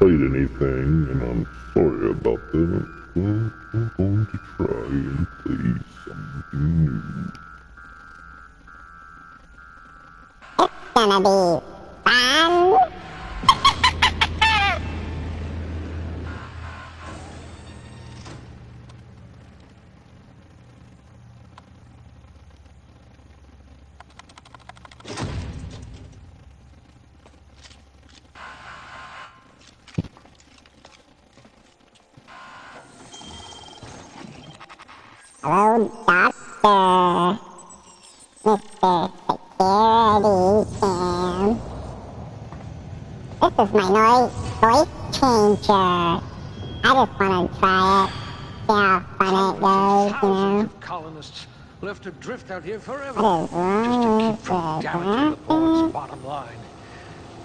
played anything, and I'm sorry about that, but I'm going to try and play something new. It's gonna be fun. Hello, Doctor. Mr. Security Cam. This is my voice changer. I just want to try it. See how fun it goes, you know? Colonists left adrift out here forever. What is Just to wrong keep from with damaging the port's bottom line.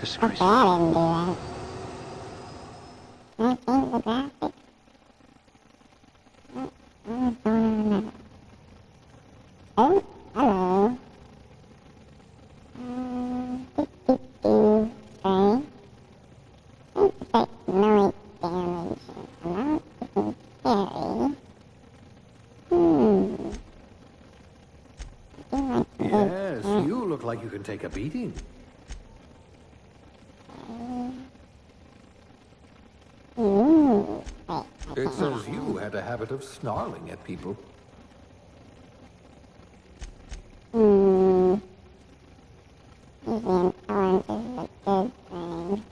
Disgraceful. I didn't do it. Can I change the graphics? Oh, hello. Okay. Take no damage. I'm not taking scary. Yes, you look like you can take a beating. It says you had a habit of snarling at people. Usually intolerance is a good thing.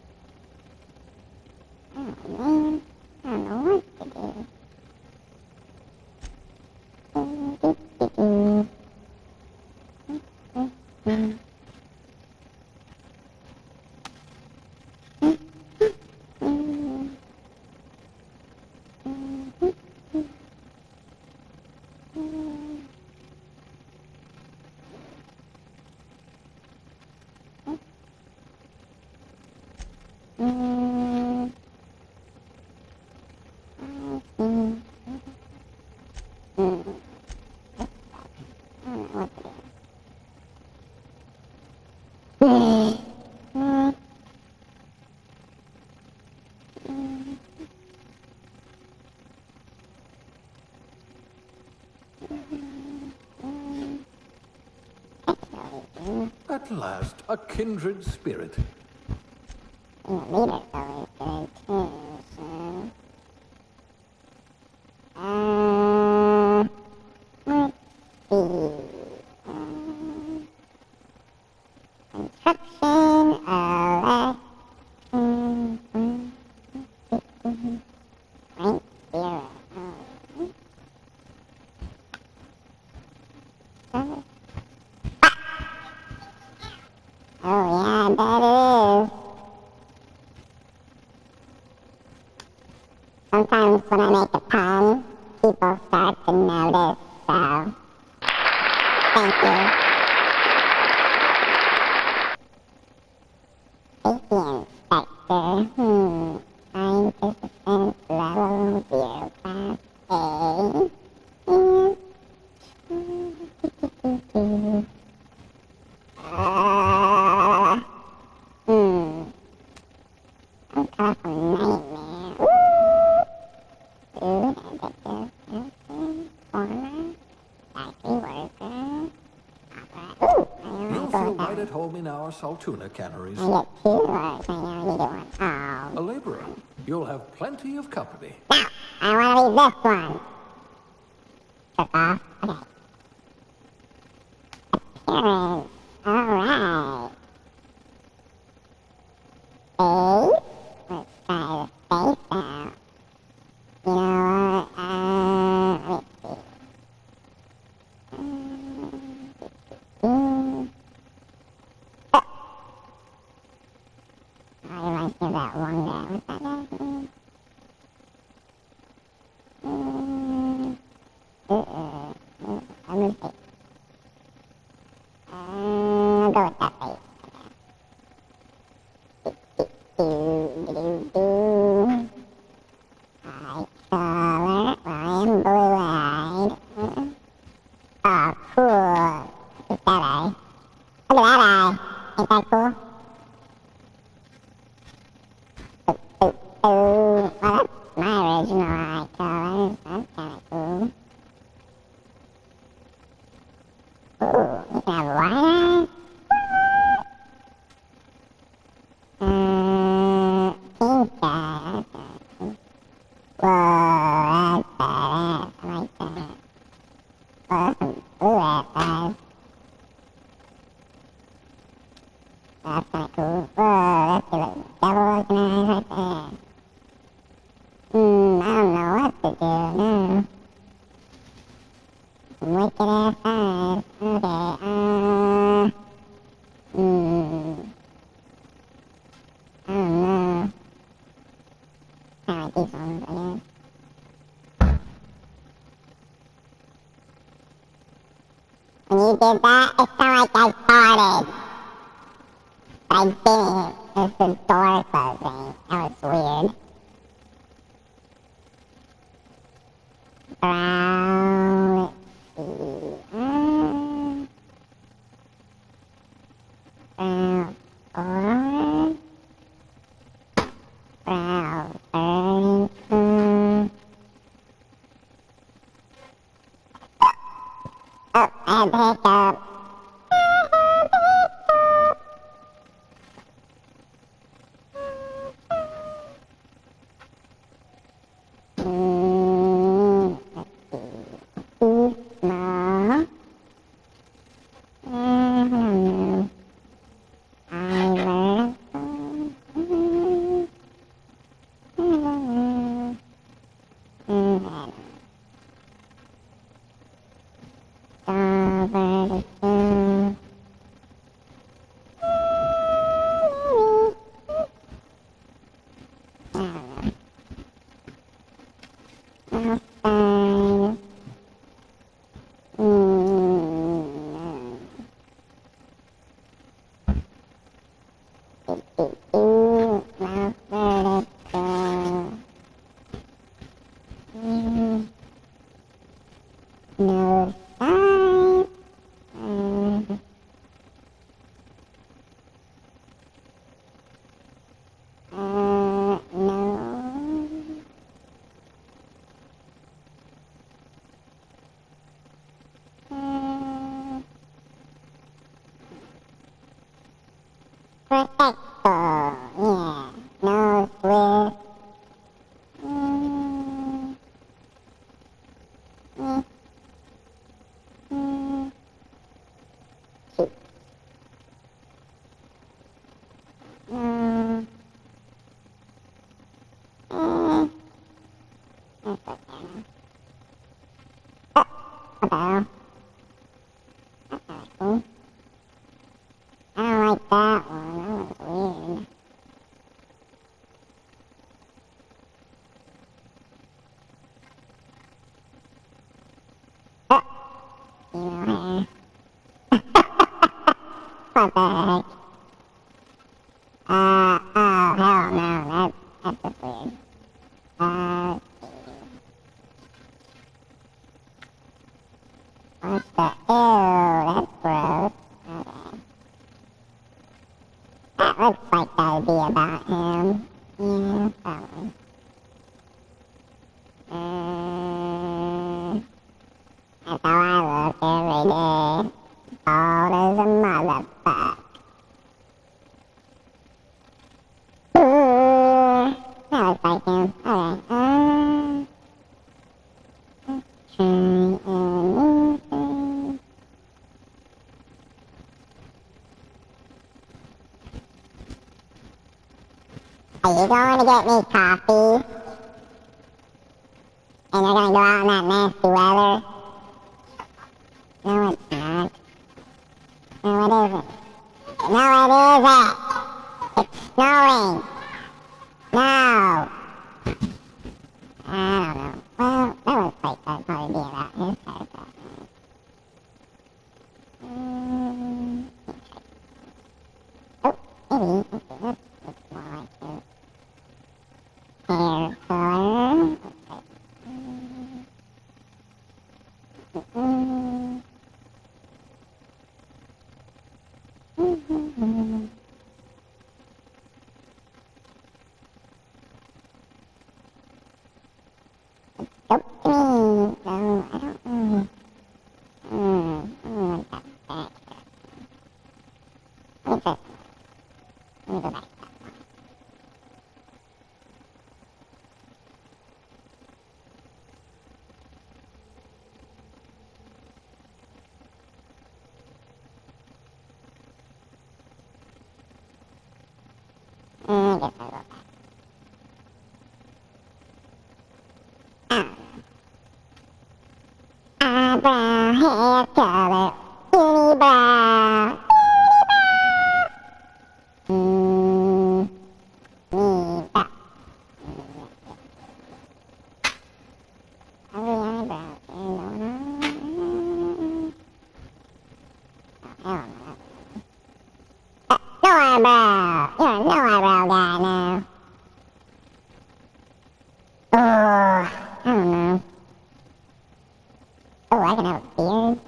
Oh man, I don't know what to do. At last, a kindred spirit. And the leader's always good too, so... Let's see... Construction, rank 0. Oh yeah, that is. Sometimes when I make a pun, people start to notice, so... Thank you. Safety inspector, Scientist defense level 0, class A. I'm talking nightmare. Food, addictive, person, farmer, factory worker, opera. You'll feel right at home in our Saltuna canneries. I get 2 or can I only get 1? Oh. A laborer. You'll have plenty of company. No, I want to be this one. Took off. Okay. Appearance. Alright. Face. Let's try the face out. You know what? Let me see. Reminds me of that one guy. What's that guy's name? I'm gonna say. I'll go with that face. Alright, color. I am blue-eyed. Oh, cool. Look at that eye. Look at that eye. Ain't that cool? right there. I don't know what to do now. Wicked ass eyes. Okay, I don't know. I like these ones, I guess. When you did that, it sounded like I farted. I didn't. It was the door closing. That was weird. Brown. Let's see. Brown. Orange. Brown. Burlington. Oh, I had the hiccup. No sign. No. Perfecto. Yeah. No Swift. Shoot. That's okay. Hello. That's kinda cool. I don't like that one. That one's weird. Hair. What the heck? Oh, hell no. That's just weird. Let's see. What's the... Ew, that's gross. Okay. That looks like that would be about him. Yeah, probably. That's how I look every day. Bald as a motherfucker. That looks like him. Okay. Try anything. Are you going to get me coffee? And you're going to go out in that nasty weather? No, it's not. No, it isn't. No, it isn't. It's snowing. No. I don't know. Well, that looks like that'd probably be about his haircut. Oh, maybe. Okay, this looks more like his hair color. Okay. Nope, to me. No, I don't know. I don't like that back hair. Let me go back. eyebrow. You're a no eyebrow guy now. I don't know. Oh, I can have a beard.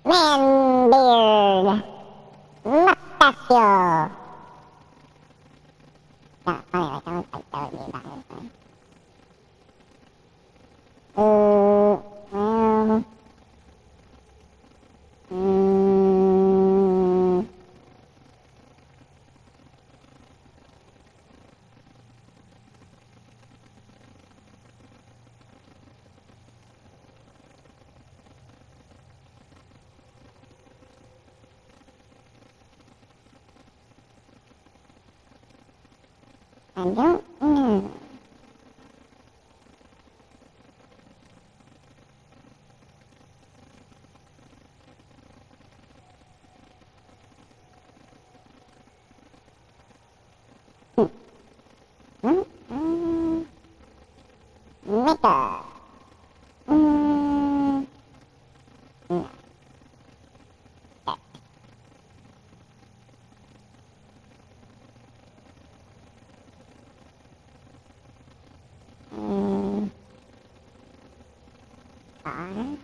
Man beard. Mustachio. Not funny, like I don't think that would be about this thing. Well. I don't know. Maker. No. Fine.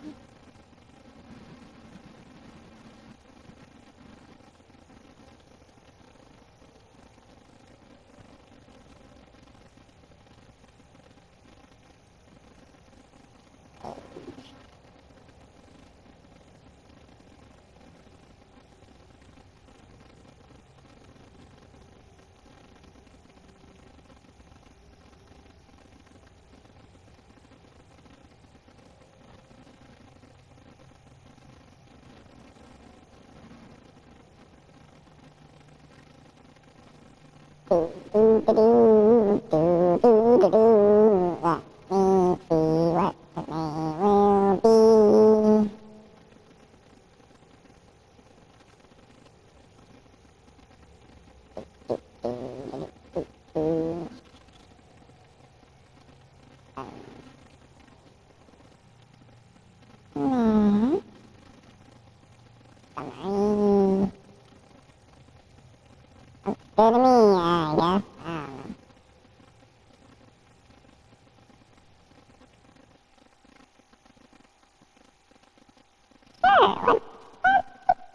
Good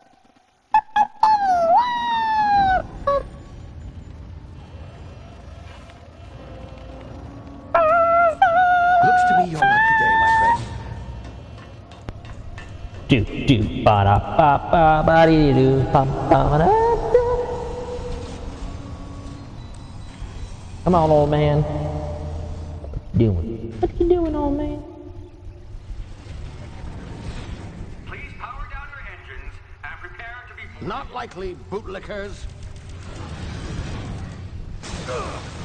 to me, I guess. Sure, Looks to be your lucky day, my friend. Do ba da ba ba ba dee do ba ba da. Come on, old man. What you doing? What you doing, old man? Please power down your engines and prepare to be... Not likely, bootlickers.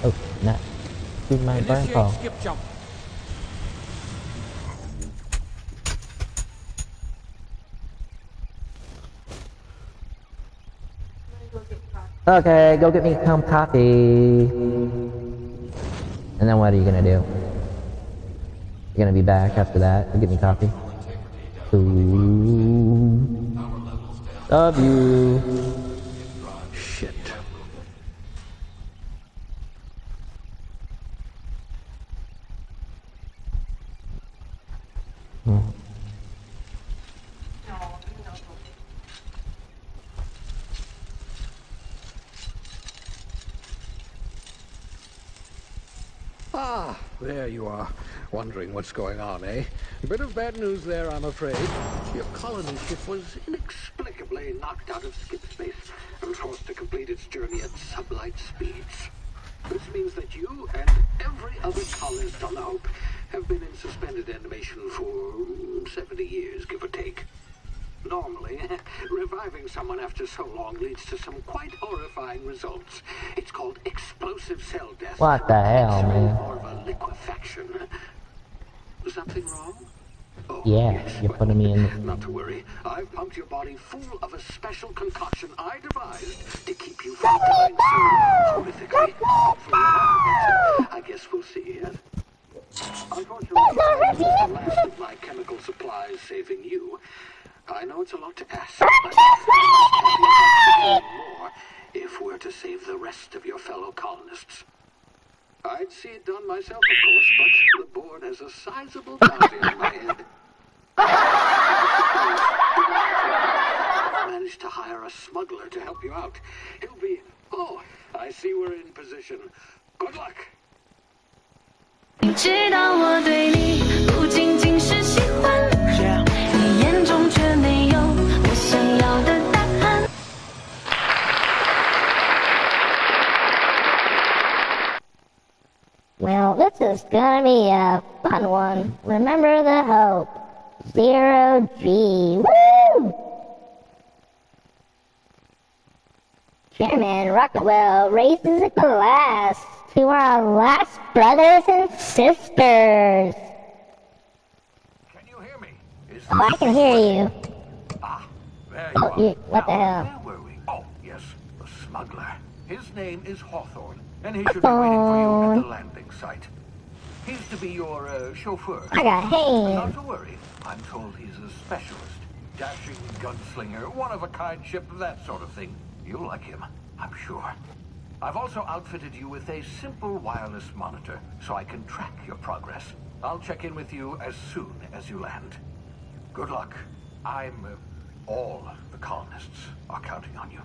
Oh, not. Do my burn Initiate call. skip jump. Okay, go get me some coffee. And then what are you gonna do? You're gonna be back after that to get me coffee? Ooh. Love you. Shit. Ah, there you are. Wondering what's going on, eh? A bit of bad news there, I'm afraid. Your colony ship was inexplicably knocked out of skip space and forced to complete its journey at sublight speeds. This means that you and every other colonist on the Hope have been in suspended animation for 70 years, give or take. Normally, reviving someone after so long leads to some quite horrifying results. It's called explosive cell death. What the hell, It's really man? more of a liquefaction. Something wrong? Oh, Yeah, yes. you're putting me in. Not to worry. I've pumped your body full of a special concoction I devised to keep you from dying so horrifically. I guess we'll see. Unfortunately, this is the last of my chemical supplies saving you. I know it's a lot to ask, but I must have you more if we're to save the rest of your fellow colonists. I'd see it done myself, of course, but the board has a sizable bounty on my head. I've managed to hire a smuggler to help you out. He'll be... Oh, I see we're in position. Good luck. 你知道我对你不仅仅是喜欢，你眼中却没有我想要的答案。Well, this is gonna be a fun one. Remember the hope. Zero G. Woo! Chairman Rockwell raises a glass to our last brothers and sisters. Can you hear me? Oh, I can hear you. There Oh, you are. what the Now, hell? where were we? Oh, yes, the smuggler. His name is Hawthorne, and he should be waiting for you at the landing site. He's to be your chauffeur. I got hands. Not to worry. I'm told he's a specialist. Dashing gunslinger, one-of-a-kind ship, that sort of thing. You'll like him, I'm sure. I've also outfitted you with a simple wireless monitor, so I can track your progress. I'll check in with you as soon as you land. Good luck. All the colonists are counting on you.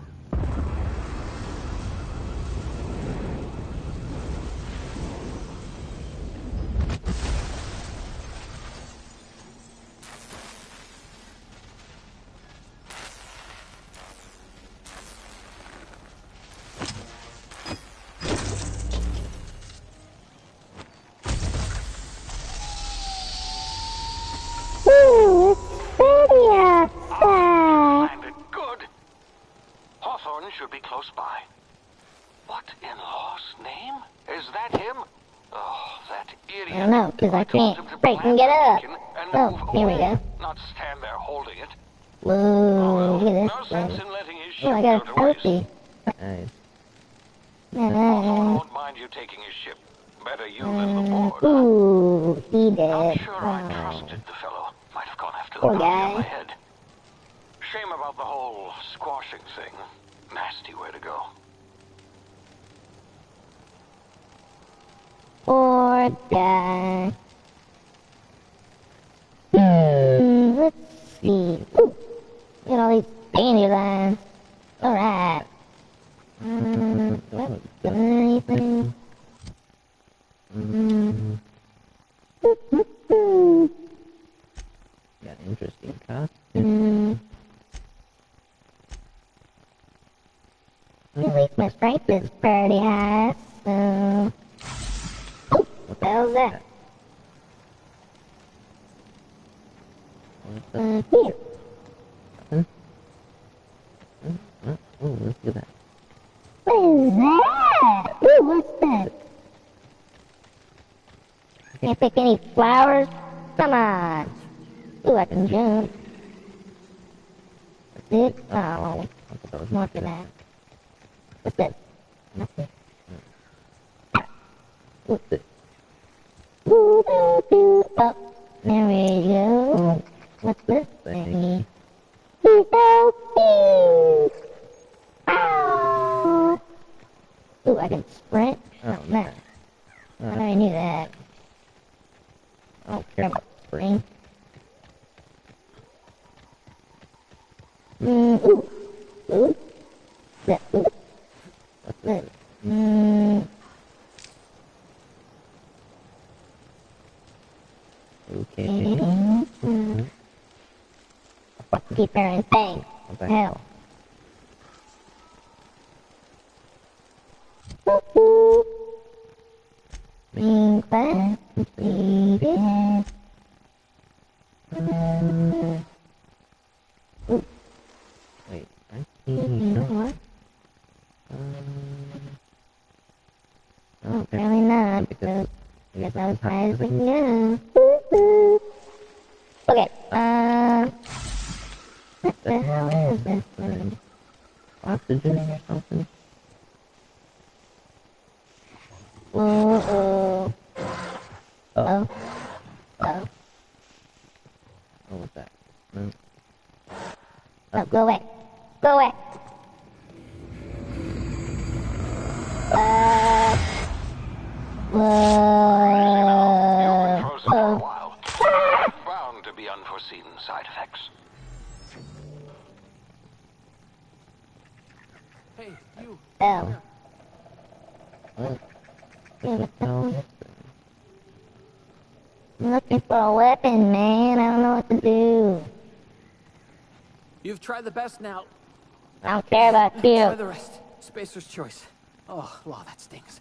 Ooh, it's pretty outside. Landed good. Hawthorne should be close by. What in law's name? Is that him? Oh, that idiot. I don't know, because I can't freaking get up. Oh, here we go. Not stand there holding it. Whoa, look at No this sense thing. in letting his Oh, ship I go got a to waste. trophy. Nice. Hawthorne won't mind you taking his ship. Better you than the board. Ooh, he I'm did. sure I Oh. trusted the fellow. Might have gone after the Poor bounty on guy. my head. Shame about the whole squashing thing. Nasty way to go. Poor guy. Let's see. Ooh, look at all these dandelions. Alright. Do I haven't done anything? Got an interesting costume. At least my strength is pretty high, so... What the hell's that? Here. Oh, let's do that. What is that? Ooh, what's that? Can't pick any flowers? Come on. Ooh, I can jump. That's it? Oh, more for that. What's this? Nothing. What's this? Ooh, ooh, ooh. Oh, there we go. What's this thingy? Ooh, ooh, ooh. Ow. Ooh, I can sprint? Oh, man. I knew that. I don't care about spring. Ooh. Ooh. That, ooh. What's this? Okay. Keep hearing things. Okay. Hell. Ooh. Think back, baby. Ooh. Wait, I You see. know what? Oh, Oh, apparently not, because I guess I was high as we can go. Okay, what the hell is this thing? Oxygen or something? Oh. Oh, Oh. what was that? No. Go away. Go away. You'll be frozen for a while. Bound to be unforeseen side effects. Hey, you. Oh. I'm looking for a weapon, man. I don't know what to do. You've tried the best now. I don't care about Try you. the rest. Spacer's choice. Oh, wow, that stings.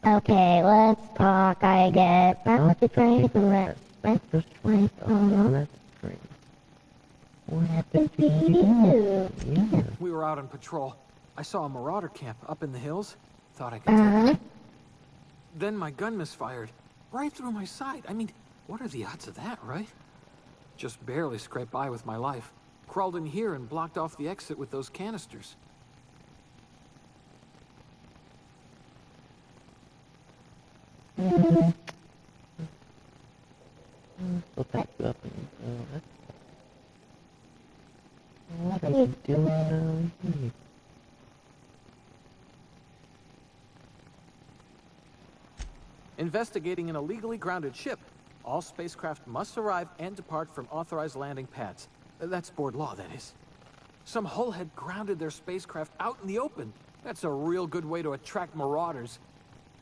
Okay, let's talk, I guess. I want to try the rest. That's choice. Oh, no. Let's drink. What happened to you? Yeah. We were out on patrol. I saw a marauder camp up in the hills. Thought I could take it. Then my gun misfired. Right through my side. I mean, what are the odds of that, right? Just barely scraped by with my life. Crawled in here and blocked off the exit with those canisters. We'll pack you up and what are you doing down here? Investigating an illegally grounded ship. All spacecraft must arrive and depart from authorized landing pads. That's board law, that is. Some hull had grounded their spacecraft out in the open. That's a real good way to attract marauders.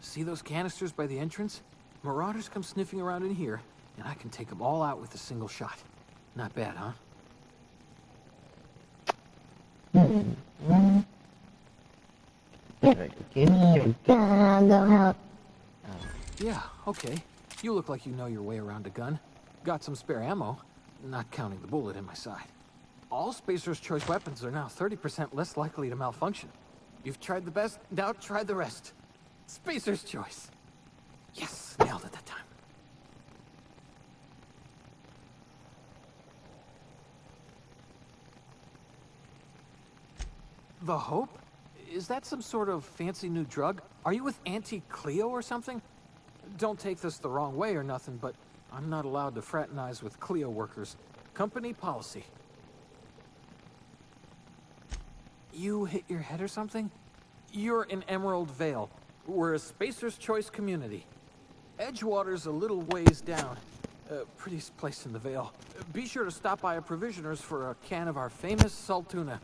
See those canisters by the entrance? Marauders come sniffing around in here, and I can take them all out with a single shot. Not bad, huh? Give me your I'll go help. Yeah, okay. You look like you know your way around a gun. Got some spare ammo, not counting the bullet in my side. All Spacer's Choice weapons are now 30% less likely to malfunction. You've tried the best, now try the rest. Spacer's Choice. Yes, nailed it that time. The Hope? Is that some sort of fancy new drug? Are you with Auntie Cleo or something? Don't take this the wrong way or nothing, but I'm not allowed to fraternize with Cleo workers. Company policy. You hit your head or something? You're in Emerald Vale. We're a Spacer's Choice community. Edgewater's a little ways down. Prettiest place in the Vale. Be sure to stop by a provisioner's for a can of our famous salt tuna.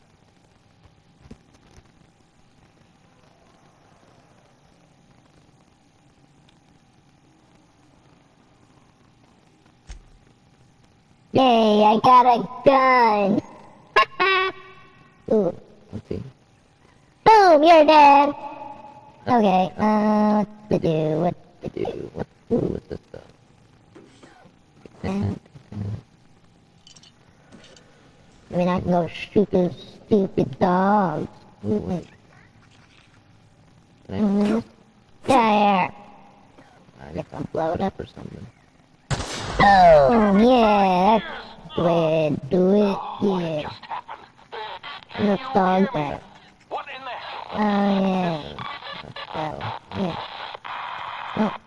Yay, I got a gun! Ooh. Let's see. Boom, you're dead! Okay, what to do, what to do, what What's this stuff? I mean, I can go shoot those stupid dogs. Ooh, wait. Can I There! I guess I'll blow it up or something. Oh, yeah, that's the way to do it, yeah. Just happened. Look, dog there. What in the hell? Oh, yeah. Yeah.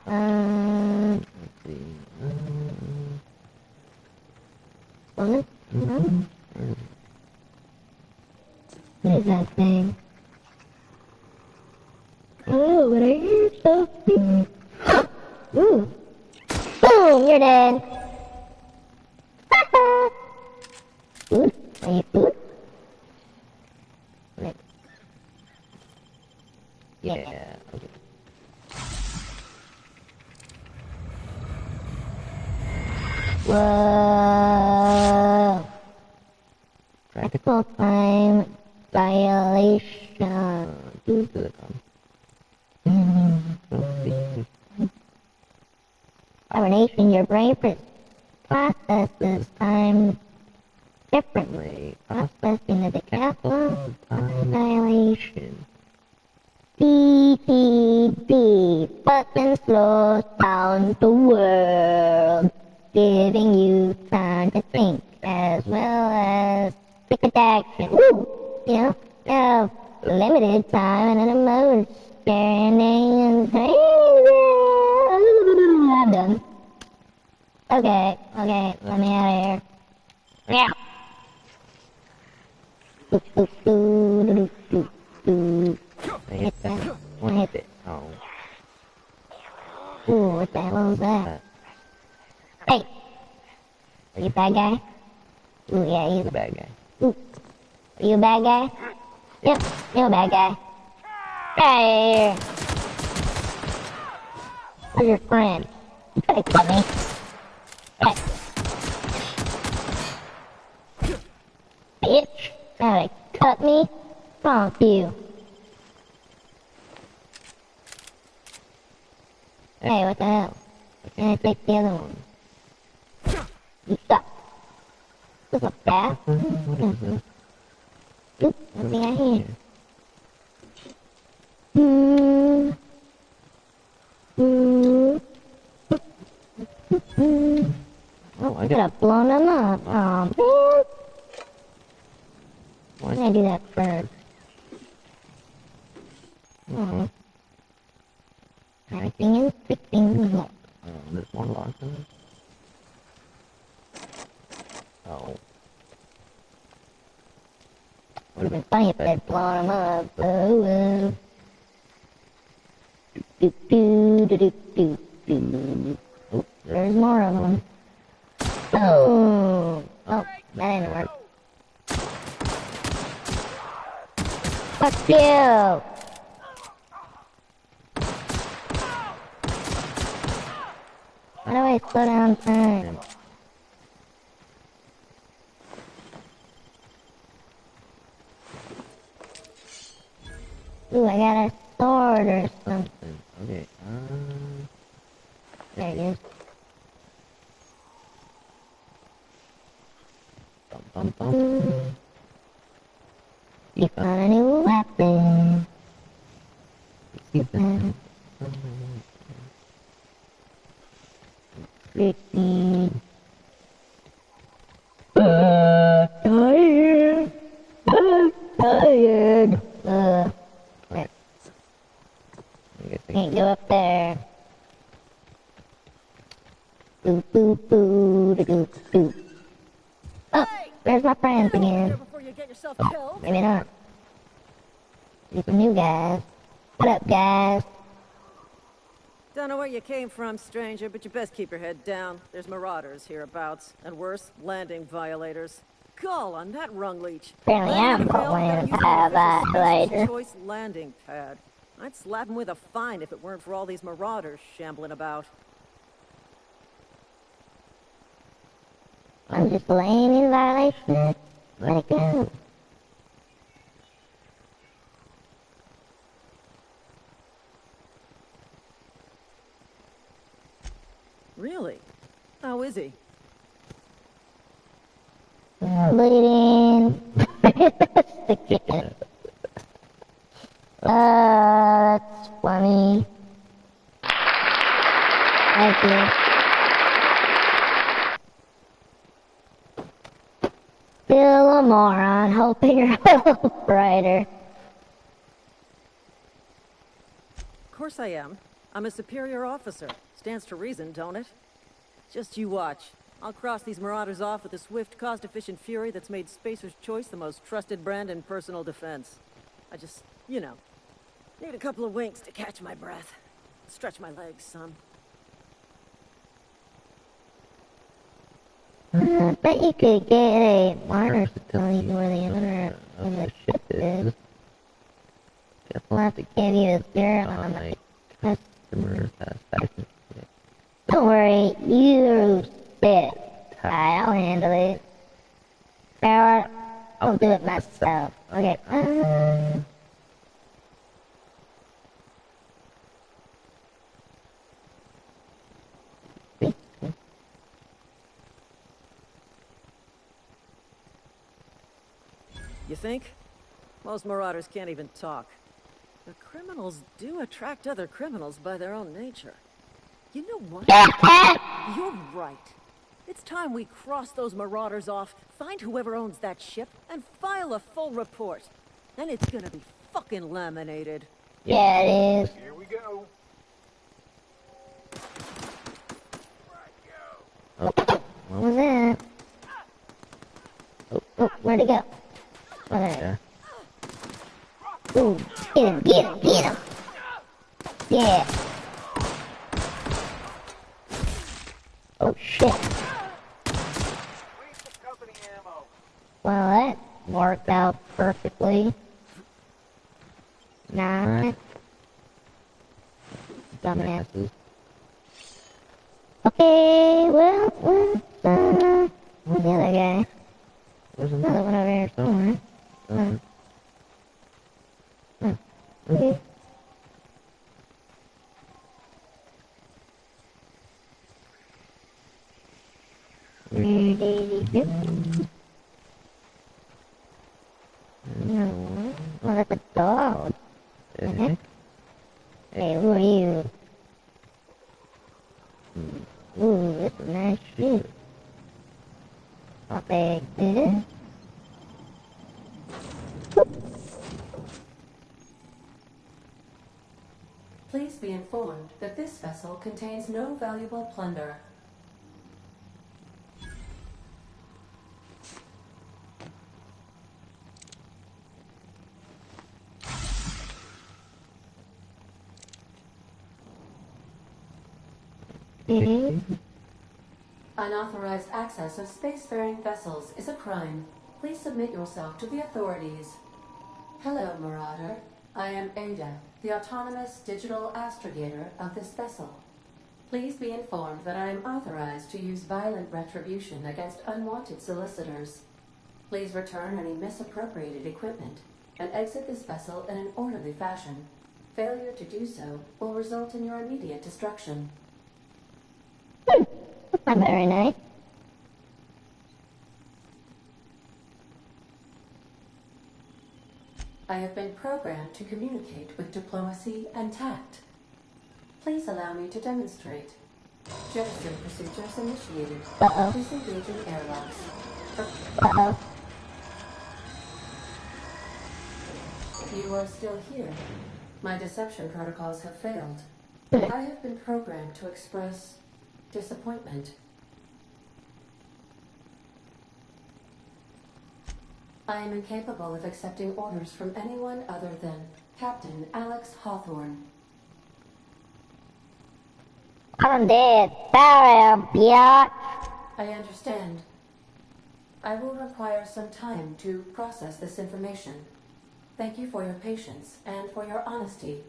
Oh, Let's see. what? What is that thing? Oh, but I hear something. Ooh. Boom, you're dead. Food? Are you food? Right. Yeah. Okay. Whoa. Practical. Full-time violation. Do the Carbonation, your brain processes time differently. Processing the decathlon annihilation. BTD button slows down the world, giving you time to think as well as quick action. Woo! You know, limited time and an understanding and I'm done. Okay, let me out of here. Yeah. hit that. One hit it. Oh. Ooh, what the hell was that? Hey! Are you a bad guy? Ooh, yeah, He's he's a bad guy. Ooh. Are you a bad guy? Yep, you're a bad guy. Hey! Where's your friend? You could have killed me. Hey. Bitch! Trying to cut me? What's wrong with you? Hey, what the hell? Can I take the other one? You suck. This is bad. Oop, what's he got here? Oh, I Could got. have blown him up. Oh, man. Why did I do that first? Oh. Everything is freaking locked. Oh, there's one locked in it. Oh. Would have been funny if they'd blown him up. Oh, well. Oh, there's more of them. Oh, oh, that didn't work. Fuck you! How do I slow down time? Ooh, I got a sword or something. Okay. There it is. Bum, bum, bum. You found a new weapon. Tricky. Tired. I'm tired. There. Can't go up there. Boo, boo, boo, doo, doo. Oh, there's my friends again. Maybe not. These are new guys. What up, guys? Don't know where you came from, stranger, but you best keep your head down. There's marauders hereabouts, and worse, landing violators. Call on that rung leech. Apparently I'm calling a violator. Choice landing pad. I'd slap him with a fine if it weren't for all these marauders shambling about. I'm just laying in violation. Let it go. Really? How is he? Bleeding. That's funny. Thank you. Still a moron, hoping you're a brighter. Of course I am. I'm a superior officer. Stands to reason, don't it? Just you watch. I'll cross these marauders off with a swift, cost-efficient fury that's made Spacer's Choice the most trusted brand in personal defense. I just, you know, need a couple of winks to catch my breath. Stretch my legs, son. I bet you could get a martyr to tell you where the owner of the ship is. We'll have to give you a spirit on the Customer satisfaction. Don't worry, you sit tight, I'll handle it. Sarah, I'll do it myself. Okay. You think? Most marauders can't even talk. But criminals do attract other criminals by their own nature. You know what? You're right. It's time we cross those marauders off, find whoever owns that ship, and file a full report. Then it's gonna be fucking laminated. Yeah, it is. Here we go. What was that? Oh, where'd it go? there. Ooh, get him, get him, get him! Yeah! Oh shit. Well, that worked out perfectly. Nah. Dumbasses. Okay, well, where's the other guy? There's another one over here somewhere. Okay. Where did he go? No. Oh, that's a dog. Okay. Hey, who are you? Ooh, this is nice shit. I'll take this. Please be informed that this vessel contains no valuable plunder. Unauthorized access of spacefaring vessels is a crime. Please submit yourself to the authorities. Hello, Marauder. I am Ada, the autonomous digital astrogator of this vessel. Please be informed that I am authorized to use violent retribution against unwanted solicitors. Please return any misappropriated equipment and exit this vessel in an orderly fashion. Failure to do so will result in your immediate destruction. That's not very nice. I have been programmed to communicate with diplomacy and tact. Please allow me to demonstrate. Jettison procedures initiated. Uh-oh. Disengaging airlocks. Uh-oh. You are still here. My deception protocols have failed. I have been programmed to express disappointment. I am incapable of accepting orders from anyone other than Captain Alex Hawthorne. I'm dead. Sorry, biatch. I understand. I will require some time to process this information. Thank you for your patience and for your honesty.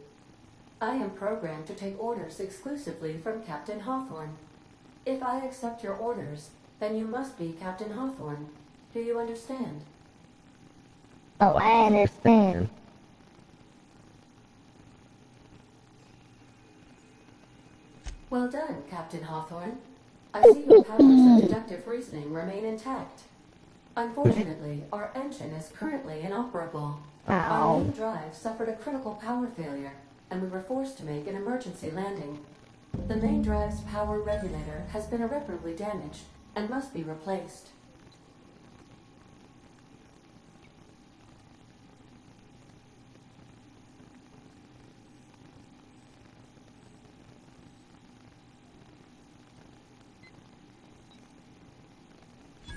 I am programmed to take orders exclusively from Captain Hawthorne. If I accept your orders, then you must be Captain Hawthorne. Do you understand? Oh, I understand. Well done, Captain Hawthorne. I see your powers of deductive reasoning remain intact. Unfortunately, our engine is currently inoperable. Our main drive suffered a critical power failure, and we were forced to make an emergency landing. The main drive's power regulator has been irreparably damaged and must be replaced.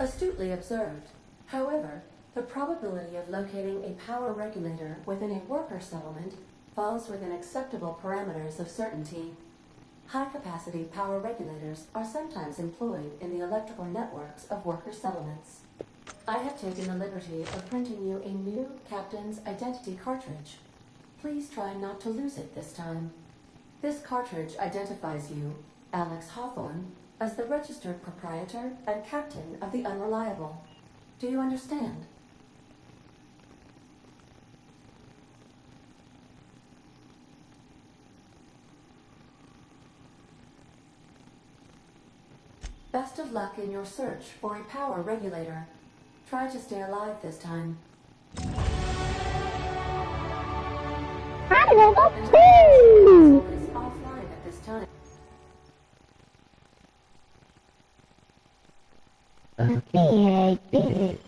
Astutely observed. However, the probability of locating a power regulator within a worker settlement falls within acceptable parameters of certainty. High-capacity power regulators are sometimes employed in the electrical networks of worker settlements. I have taken the liberty of printing you a new Captain's Identity cartridge. Please try not to lose it this time. This cartridge identifies you, Alex Hawthorne, as the registered proprietor and captain of the Unreliable. Do you understand? Best of luck in your search for a power regulator. Try to stay alive this time. I'm level 2! Is offline at this time. Okay, I did it.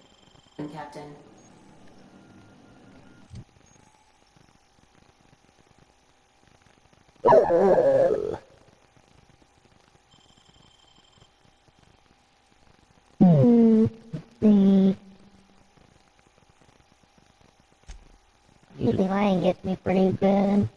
Captain. See. gets me pretty good.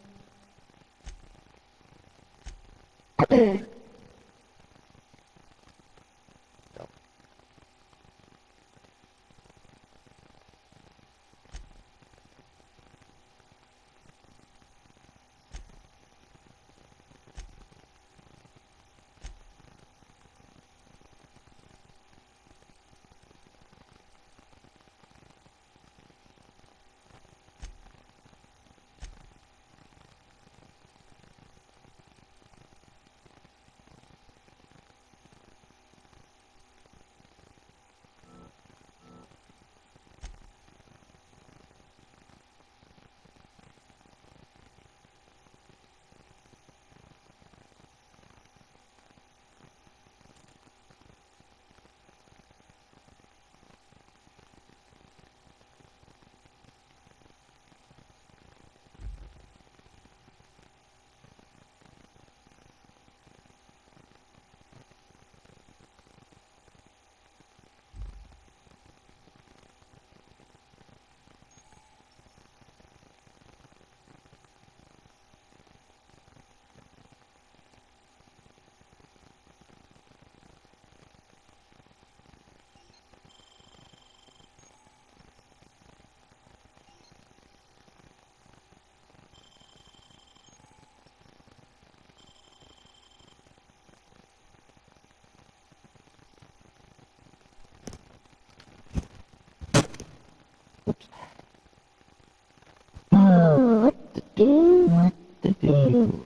Oh, what to do? What to do?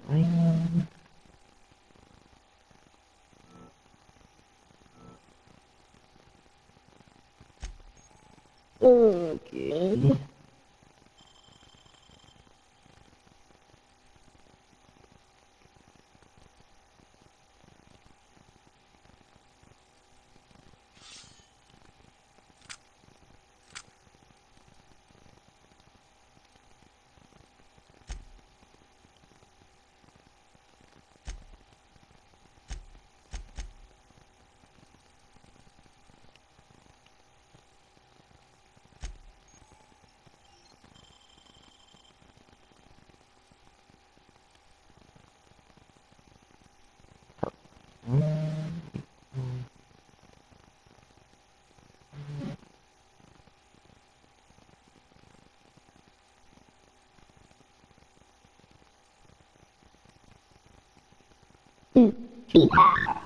Okay. Yeah.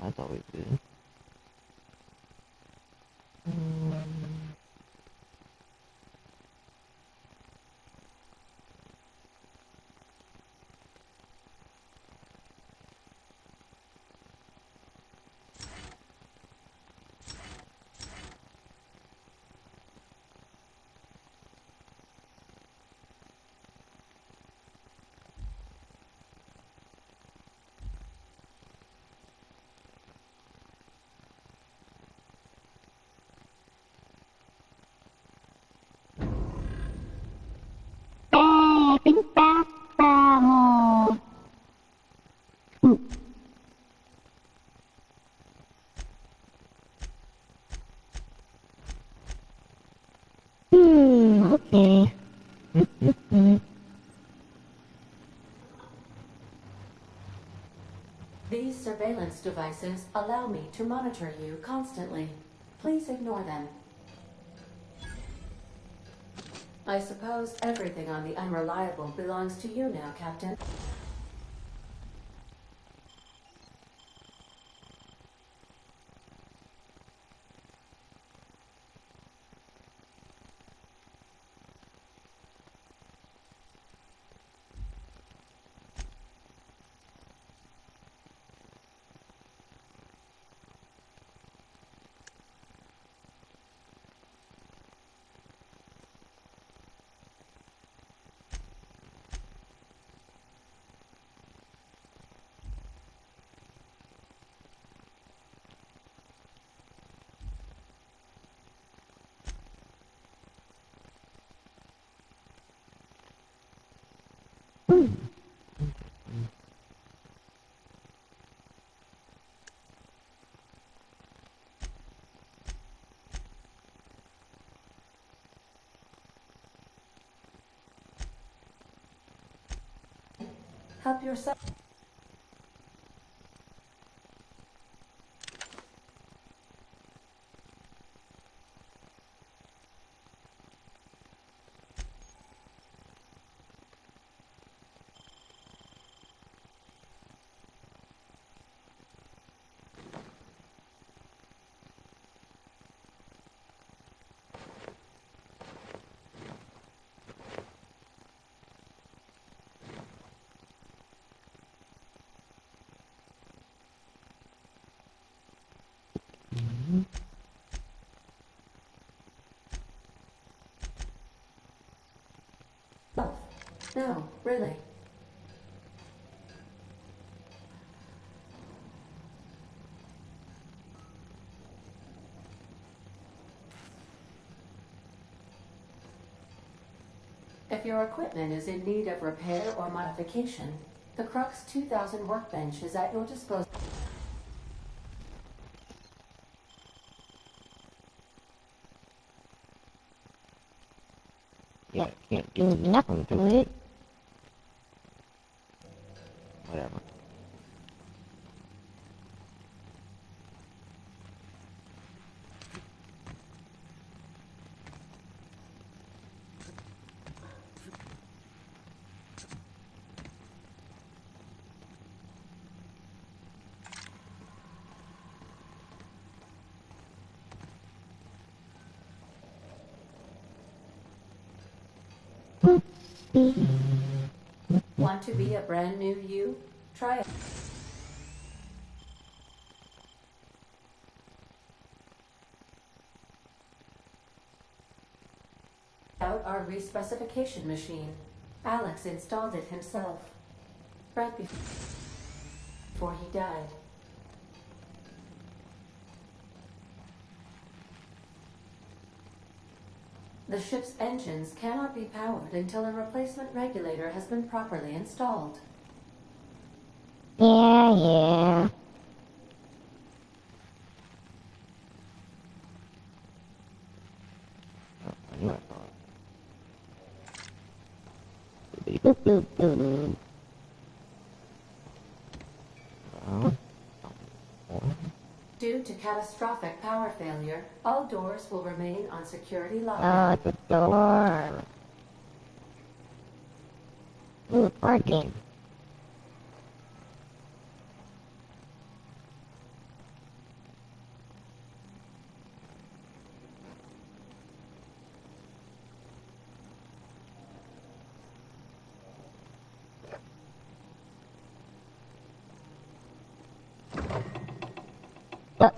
That's always good. Okay. These surveillance devices allow me to monitor you constantly. Please ignore them. I suppose everything on the Unreliable belongs to you now, Captain. Help yourself. No, really. If your equipment is in need of repair or modification, the Crux 2000 workbench is at your disposal. Yeah, can't do nothing to it. Whatever. Want to be a brand new you? Try it. Out our respecification machine. Alex installed it himself. Right before he died. The ship's engines cannot be powered until a replacement regulator has been properly installed. Yeah. Boop, boop, boop. Due to catastrophic power failure, all doors will remain on security Oh, lockdown. it's a door. Ooh, parking. Oh,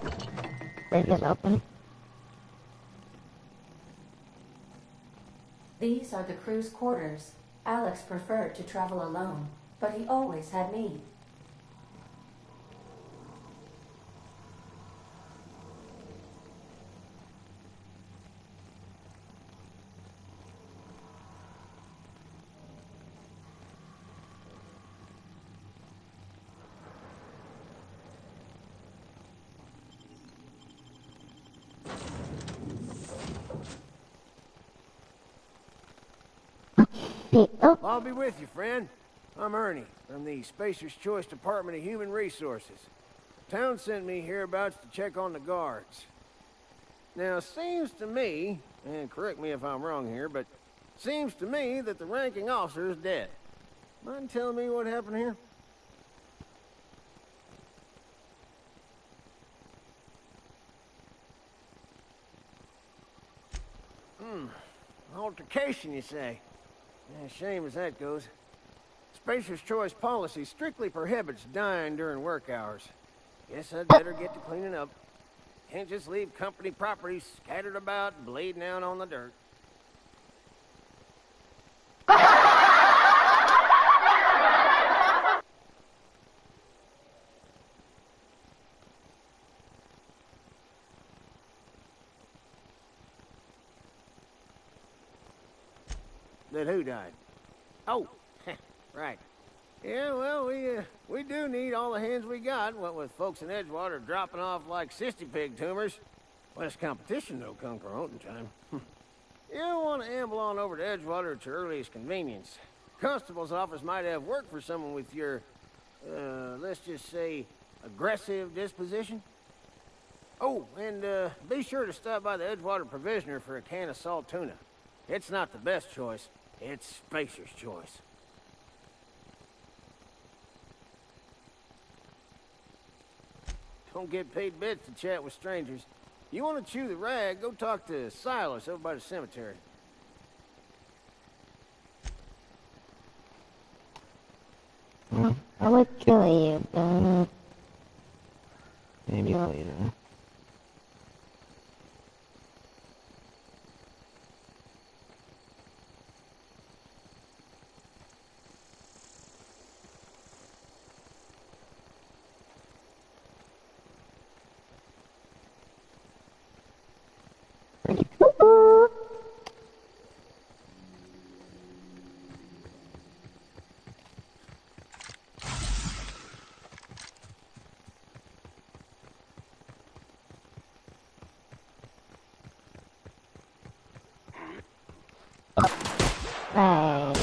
bridge is open. These are the crew's quarters. Alex preferred to travel alone, but he always had me. Oh, I'll be with you, friend. I'm Ernie, from the Spacer's Choice Department of Human Resources. Town sent me hereabouts to check on the guards. Now, seems to me, and correct me if I'm wrong here, but seems to me that the ranking officer is dead. Mind telling me what happened here? Altercation, you say? Yeah, shame as that goes. Spacer's Choice policy strictly prohibits dying during work hours. Guess I'd better get to cleaning up. Can't just leave company property scattered about, bleeding out on the dirt. That who died? Oh, right. Yeah, well, we do need all the hands we got, what with folks in Edgewater dropping off like sissy pig tumors. Less competition, though, come Croton time. You don't want to amble on over to Edgewater at your earliest convenience. constable's office might have work for someone with your, let's just say, aggressive disposition. Oh, and be sure to stop by the Edgewater Provisioner for a can of salt tuna. It's not the best choice, it's Spacer's choice. Don't get paid bits to chat with strangers. You want to chew the rag, go talk to Silas over by the cemetery. I would kill you, but... Maybe later. Right.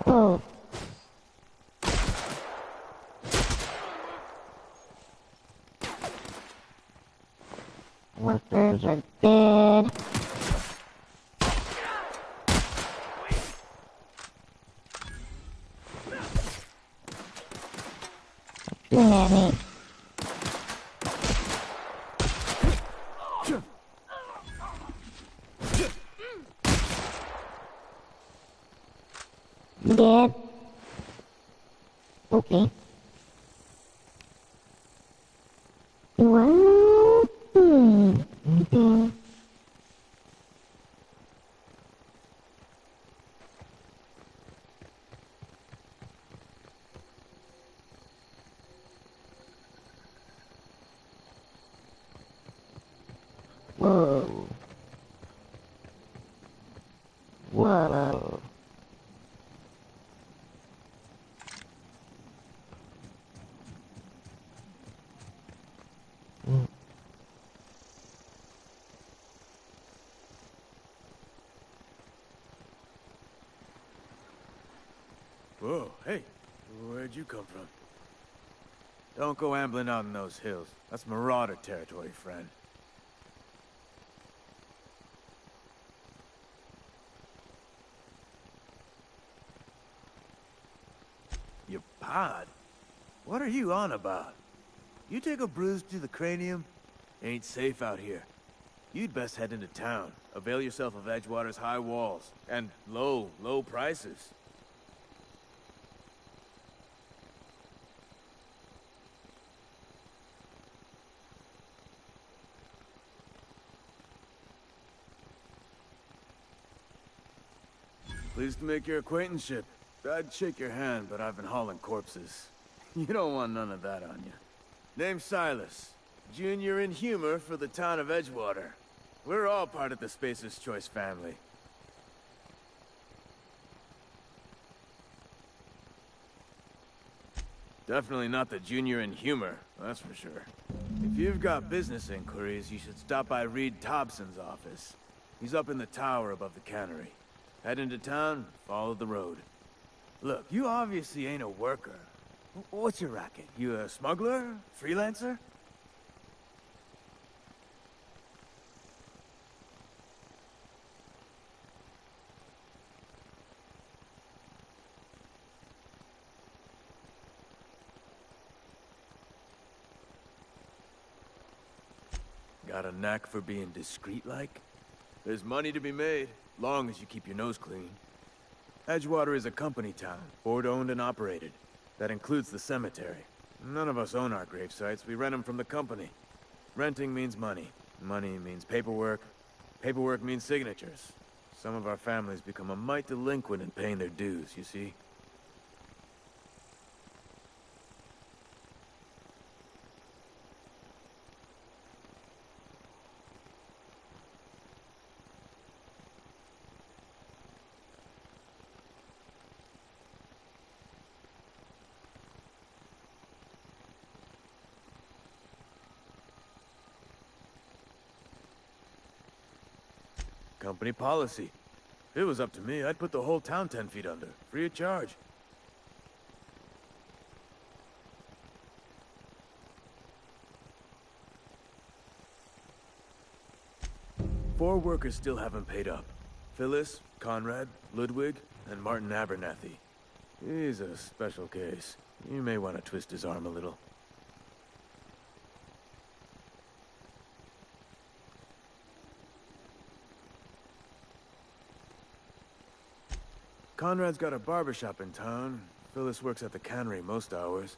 Oh. Workers are dead. Shooting at me. You dead? Okay. Well, okay. Whoa. Whoa. Whoa, hey, where'd you come from? Don't go ambling out in those hills. That's Marauder territory, friend. Your pod? What are you on about? You take a bruise to the cranium? Ain't safe out here. You'd best head into town. Avail yourself of Edgewater's high walls. And low prices. Pleased to make your acquaintanceship. I'd shake your hand, but I've been hauling corpses. You don't want none of that on you. Name's Silas. Junior in humor for the town of Edgewater. We're all part of the Spacer's Choice family. Definitely not the junior in humor, that's for sure. If you've got business inquiries, you should stop by Reed Thompson's office. He's up in the tower above the cannery. Head into town, follow the road. Look, you obviously ain't a worker. What's your racket? You a smuggler? Freelancer? Got a knack for being discreet-like? There's money to be made, long as you keep your nose clean. Edgewater is a company town, board-owned and operated. That includes the cemetery. None of us own our grave sites, we rent them from the company. Renting means money. Money means paperwork. Paperwork means signatures. Some of our families become a mite delinquent in paying their dues, you see? Company policy. If it was up to me, I'd put the whole town 10 feet under, free of charge. Four workers still haven't paid up. Phyllis, Conrad, Ludwig, and Martin Abernathy. He's a special case. You may want to twist his arm a little. Conrad's got a barbershop in town. Phyllis works at the cannery most hours.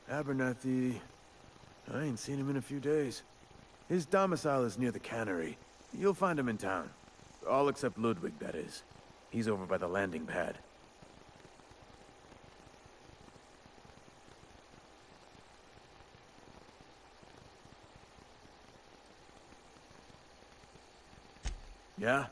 Abernathy... I ain't seen him in a few days. His domicile is near the cannery. You'll find him in town. All except Ludwig, that is. He's over by the landing pad. Yeah?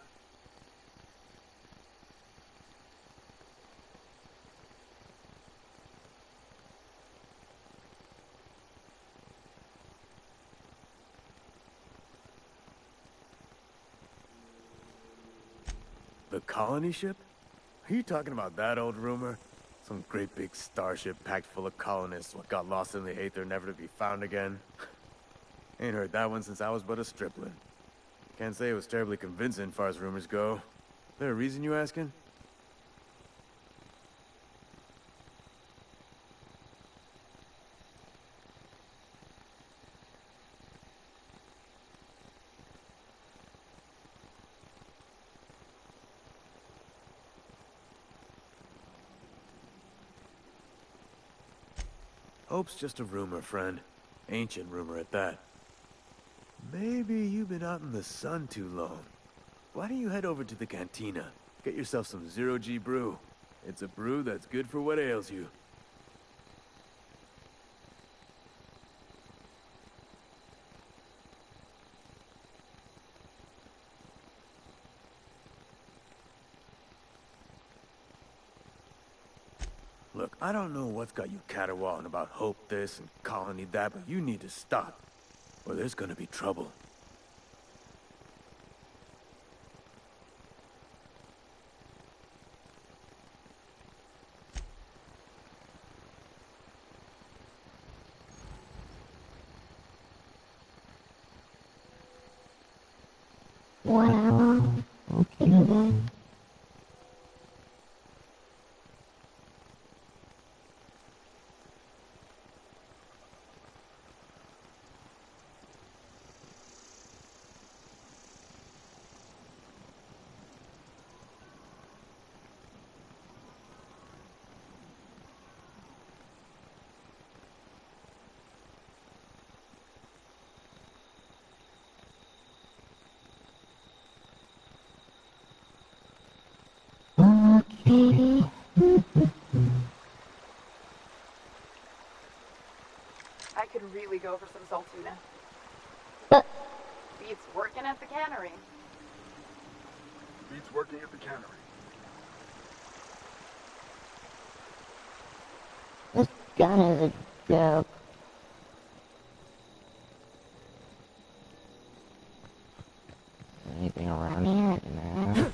The colony ship? Are you talking about that old rumor? Some great big starship packed full of colonists what got lost in the aether never to be found again? Ain't heard that one since I was but a stripling. Can't say it was terribly convincing far as rumors go. There a reason you asking? Hope's just a rumor, friend. Ancient rumor at that. Maybe you've been out in the sun too long. Why don't you head over to the cantina? Get yourself some Zero-G brew. It's a brew that's good for what ails you. Look, I don't know what's got you caterwauling about Hope this and Colony that, but you need to stop, or there's gonna be trouble. Wow. Okay. Okay. I could really go for some salt tuna. Beats working at the cannery. Beats working at the cannery. This gun is a joke. Anything around here? No.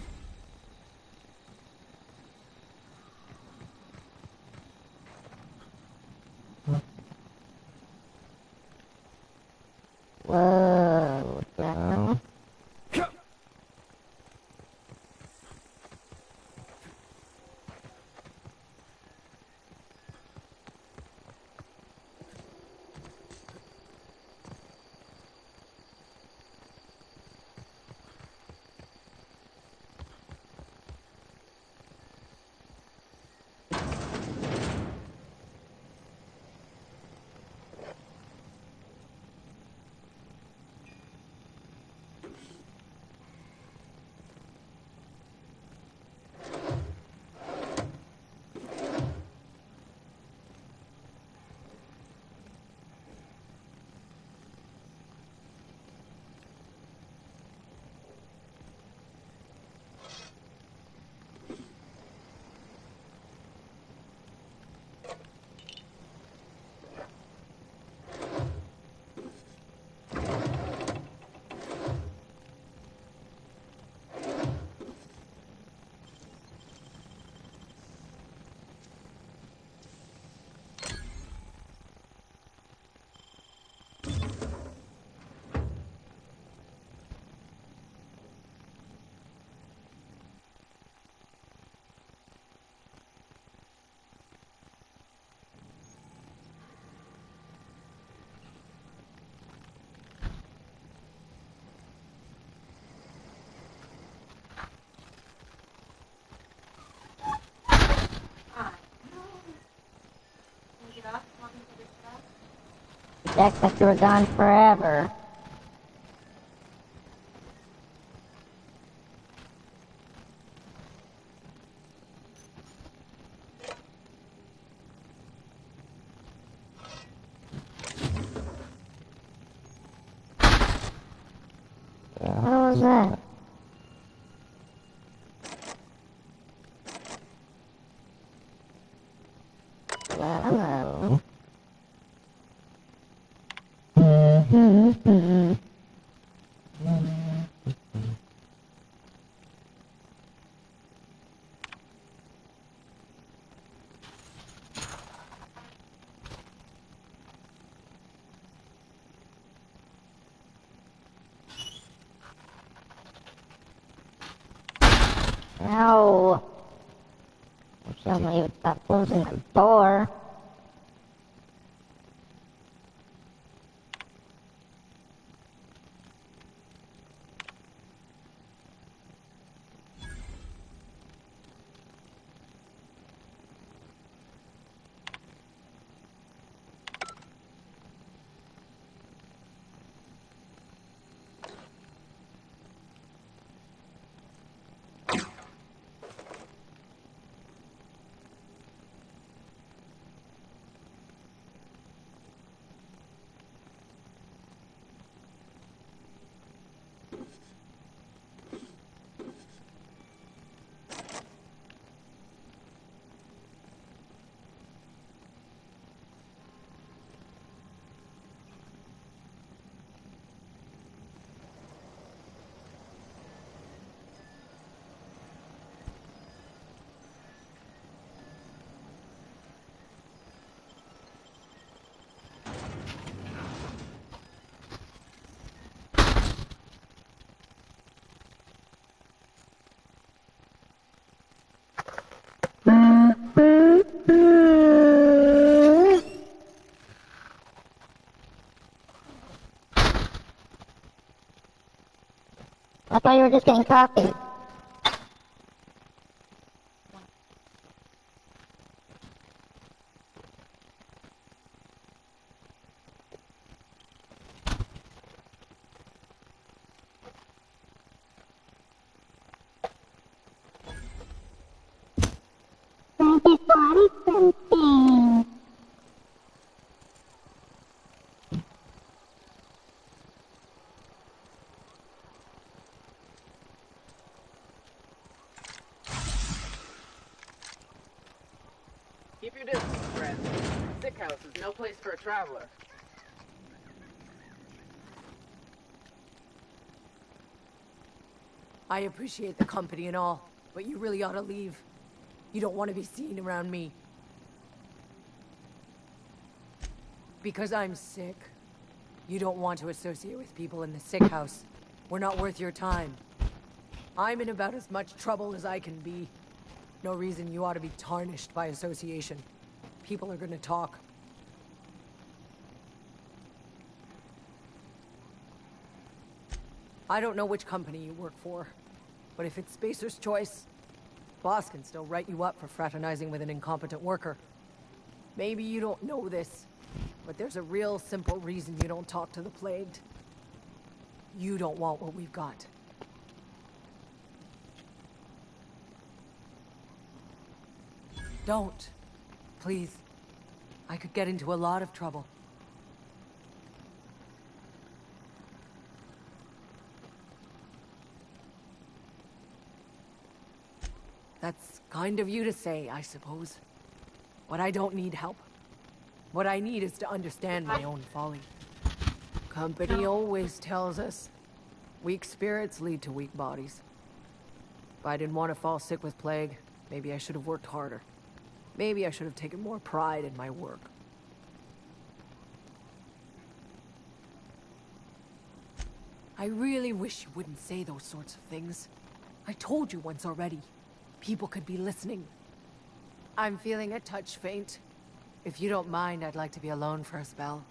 Whoa. No. Act like you were gone forever. What was that? Hello. No. Tell me you would stop closing the door. I thought you were just getting coffee. I just wanted something. Keep your distance, friend. Sick house is no place for a traveler. I appreciate the company and all, but you really ought to leave. You don't want to be seen around me. Because I'm sick. You don't want to associate with people in the sick house. We're not worth your time. I'm in about as much trouble as I can be. No reason you ought to be tarnished by association. People are gonna talk. I don't know which company you work for, but if it's Spacer's Choice, boss can still write you up for fraternizing with an incompetent worker. Maybe you don't know this, but there's a real simple reason you don't talk to the Plagued. You don't want what we've got. Don't. Please. I could get into a lot of trouble. That's kind of you to say, I suppose. But I don't need help. What I need is to understand my own folly. Company always tells us, weak spirits lead to weak bodies. If I didn't want to fall sick with plague, maybe I should have worked harder. Maybe I should have taken more pride in my work. I really wish you wouldn't say those sorts of things. I told you once already. People could be listening. I'm feeling a touch faint. If you don't mind, I'd like to be alone for a spell.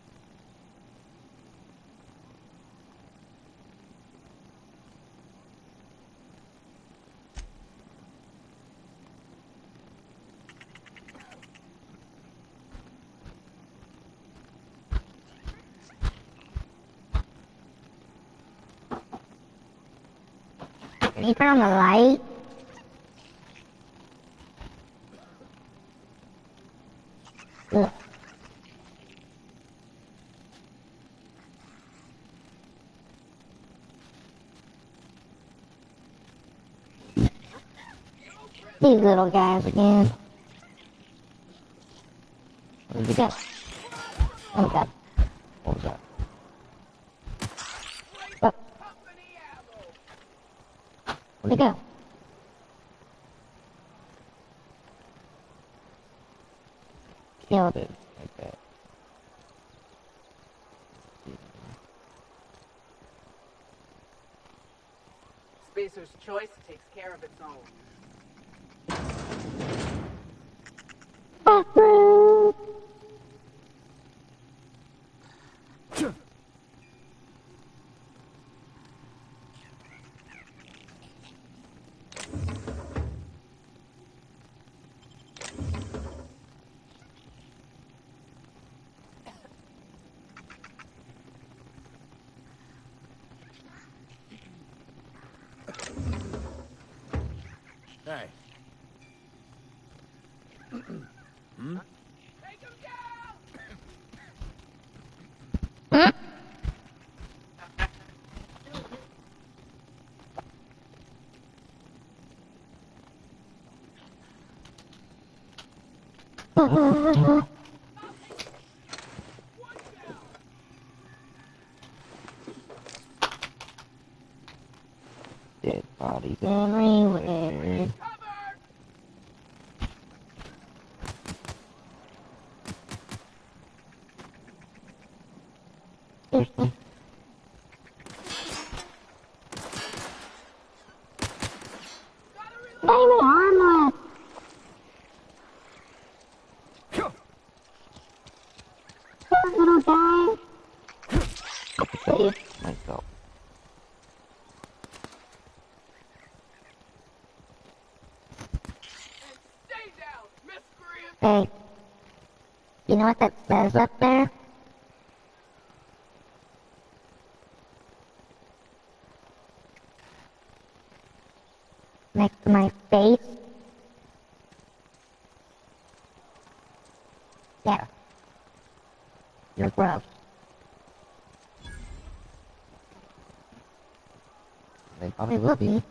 Can you turn on the light? Ugh. These little guys again. Where'd you go? Oh god. What was that? Oh. Where'd he go? Killed it. Like that. Spacer's choice takes care of its own. Bathroom! Hey. Hmm? Dead bodies everywhere. Seriously? Not even harmless! Poor little guy. Please. myself. Hey. You know what that says up there? Next to my face? Yeah. You're gross. They probably will be.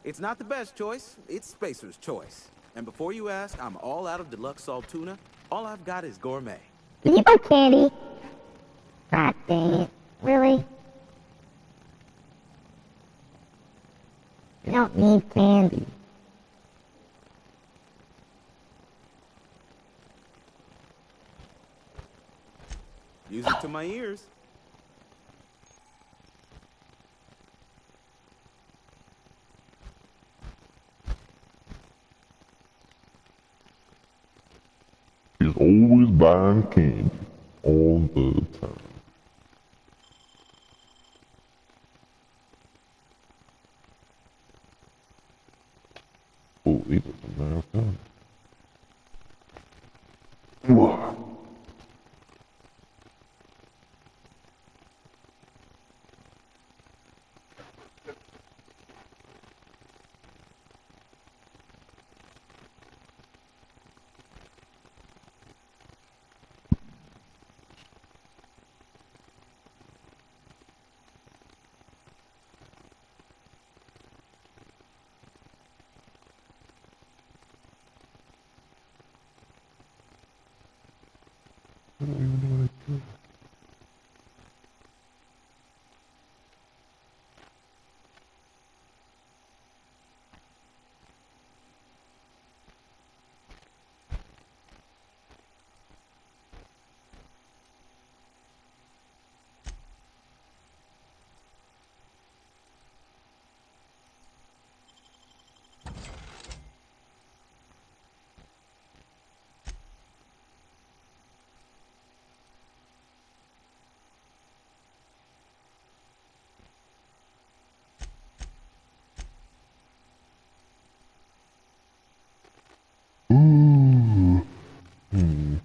It's not the best choice, it's Spacer's choice. And before you ask, I'm all out of deluxe salt tuna. All I've got is gourmet. You know candy. God dang it. Really? You don't need candy. Music to my ears. He's always buying candy. All the time. Oh, these are some nice guns. Whoa. I don't even know what I do. Ooh. Hmm.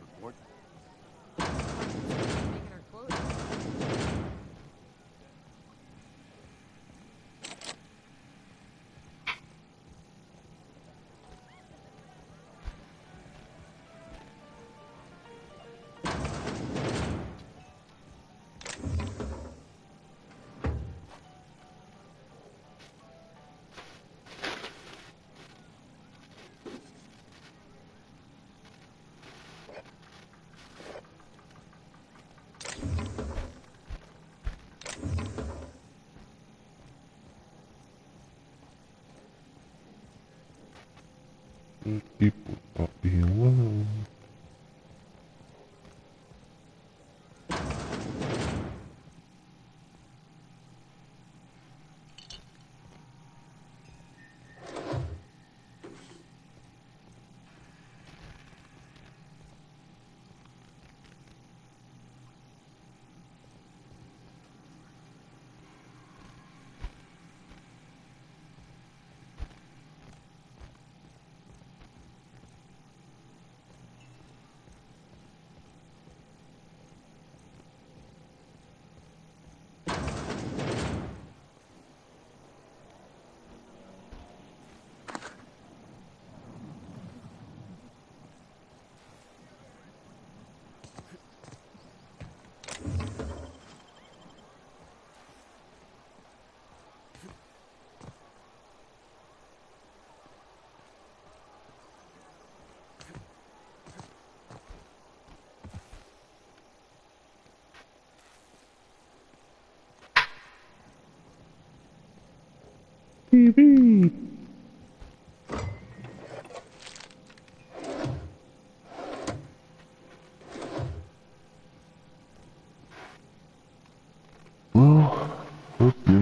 Report? People not being well. TV. Well, hope you